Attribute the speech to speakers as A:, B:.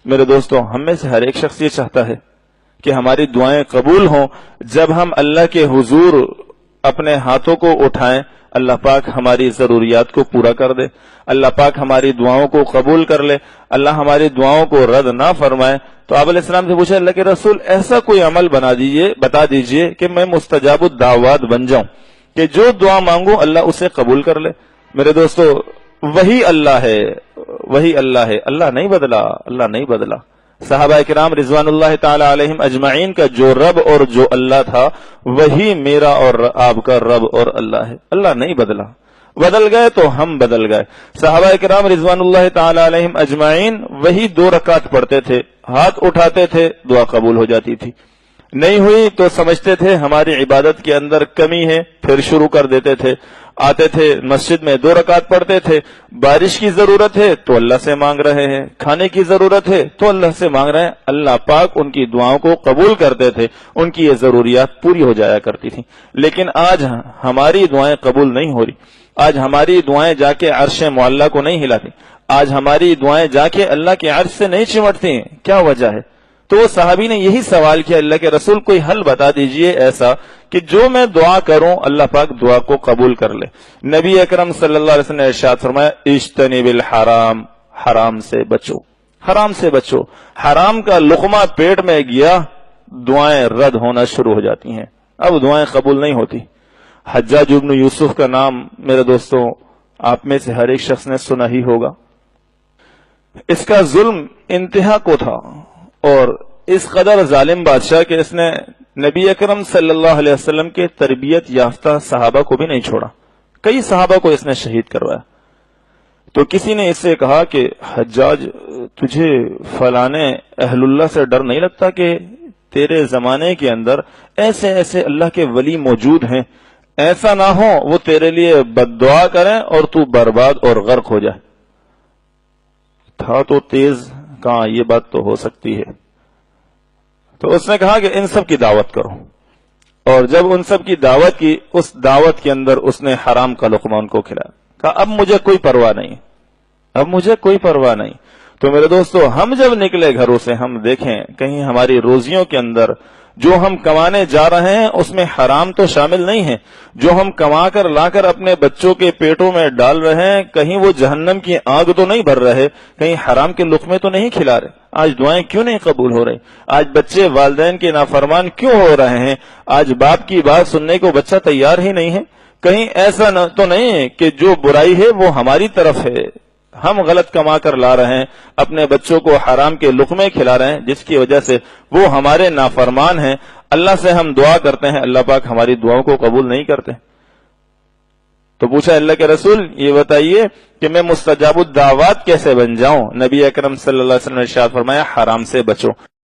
A: میرے دوستو، ہم میں سے ہر ایک شخص یہ چاہتا ہے کہ ہماری دعائیں قبول ہوں۔ جب ہم اللہ کے حضور اپنے ہاتھوں کو اٹھائیں، اللہ پاک ہماری ضروریات کو پورا کر دے، اللہ پاک ہماری دعاؤں کو قبول کر لے، اللہ ہماری دعاؤں کو رد نہ فرمائے۔ تو آپ علیہ السلام سے پوچھا، اللہ کے رسول ایسا کوئی عمل بتا دیجئے کہ میں مستجاب الدعوات بن جاؤں، کہ جو دعا مانگوں اللہ اسے قبول کر لے۔ میرے دوستو، وہی اللہ ہے، وہی اللہ ہے، اللہ نہیں بدلا، اللہ نہیں بدلا۔ صحابہ کرام رضوان اللہ تعالی علیہم اجمعین کا جو رب اور جو اللہ تھا، وہی میرا اور آپ کا رب اور اللہ ہے، اللہ نہیں بدلا۔ بدل گئے تو ہم بدل گئے۔ صحابہ کرام رضوان اللہ تعالی علیہم اجمعین وہی 2 رکعت پڑھتے تھے، ہاتھ اٹھاتے تھے، دعا قبول ہو جاتی تھی، نہیں ہوئی تو سمجھتے تھے ہماری عبادت کے اندر کمی ہے، پھر شروع کر دیتے تھے۔ آتے تھے مسجد میں 2 رکعت پڑھتے تھے، بارش کی ضرورت ہے تو اللہ سے مانگ رہے ہیں، کھانے کی ضرورت ہے تو اللہ سے مانگ رہے ہیں، اللہ پاک ان کی دعاؤں کو قبول کرتے تھے، ان کی یہ ضروریات پوری ہو جایا کرتی تھی۔ لیکن آج ہماری دعائیں قبول نہیں ہو رہی، آج ہماری دعائیں جا کے عرش معلیٰ کو نہیں ہلاتی، آج ہماری دعائیں جا کے اللہ کے عرش سے نہیں چمٹتی ہیں۔ کیا وجہ ہے؟ تو وہ صحابی نے یہی سوال کیا، اللہ کے رسول کوئی حل بتا دیجئے ایسا کہ جو میں دعا کروں اللہ پاک دعا کو قبول کر لے۔ نبی اکرم صلی اللہ علیہ وسلم نے ارشاد فرمایا، اجتنب الحرام، حرام سے بچو، حرام سے بچو۔ حرام کا لقمہ پیٹ میں گیا، دعائیں رد ہونا شروع ہو جاتی ہیں، اب دعائیں قبول نہیں ہوتی۔ حجاج ابن یوسف کا نام میرے دوستوں آپ میں سے ہر ایک شخص نے سنا ہی ہوگا۔ اس کا ظلم انتہا کو تھا، اور اس قدر ظالم بادشاہ کہ اس نے نبی اکرم صلی اللہ علیہ وسلم کے تربیت یافتہ صحابہ کو بھی نہیں چھوڑا، کئی صحابہ کو اس نے شہید کروایا۔ تو کسی نے اس سے کہا کہ حجاج، تجھے فلانے اہل اللہ سے ڈر نہیں لگتا کہ تیرے زمانے کے اندر ایسے ایسے اللہ کے ولی موجود ہیں، ایسا نہ ہو وہ تیرے لیے بد دعا کریں اور تو برباد اور غرق ہو جائے۔ تھا تو تیز، کہاں یہ بات تو ہو سکتی ہے۔ تو اس نے کہا کہ ان سب کی دعوت کرو، اور جب ان سب کی دعوت کی، اس دعوت کے اندر اس نے حرام کا لقمہ ان کو کھلایا، کہا اب مجھے کوئی پرواہ نہیں، اب مجھے کوئی پرواہ نہیں۔ تو میرے دوستو، ہم جب نکلے گھروں سے، ہم دیکھیں کہیں ہماری روزیوں کے اندر جو ہم کمانے جا رہے ہیں اس میں حرام تو شامل نہیں ہے، جو ہم کما کر لا کر اپنے بچوں کے پیٹوں میں ڈال رہے ہیں کہیں وہ جہنم کی آگ تو نہیں بھر رہے، کہیں حرام کے لقمے تو نہیں کھلا رہے۔ آج دعائیں کیوں نہیں قبول ہو رہی؟ آج بچے والدین کے نافرمان کیوں ہو رہے ہیں؟ آج باپ کی بات سننے کو بچہ تیار ہی نہیں ہے۔ کہیں ایسا تو نہیں ہے کہ جو برائی ہے وہ ہماری طرف ہے، ہم غلط کما کر لا رہے ہیں، اپنے بچوں کو حرام کے لقمے کھلا رہے ہیں، جس کی وجہ سے وہ ہمارے نافرمان ہیں۔ اللہ سے ہم دعا کرتے ہیں، اللہ پاک ہماری دعاؤں کو قبول نہیں کرتے۔ تو پوچھا، اللہ کے رسول یہ بتائیے کہ میں مستجاب الدعوات کیسے بن جاؤں؟ نبی اکرم صلی اللہ علیہ وسلم نے ارشاد فرمایا، حرام سے بچو۔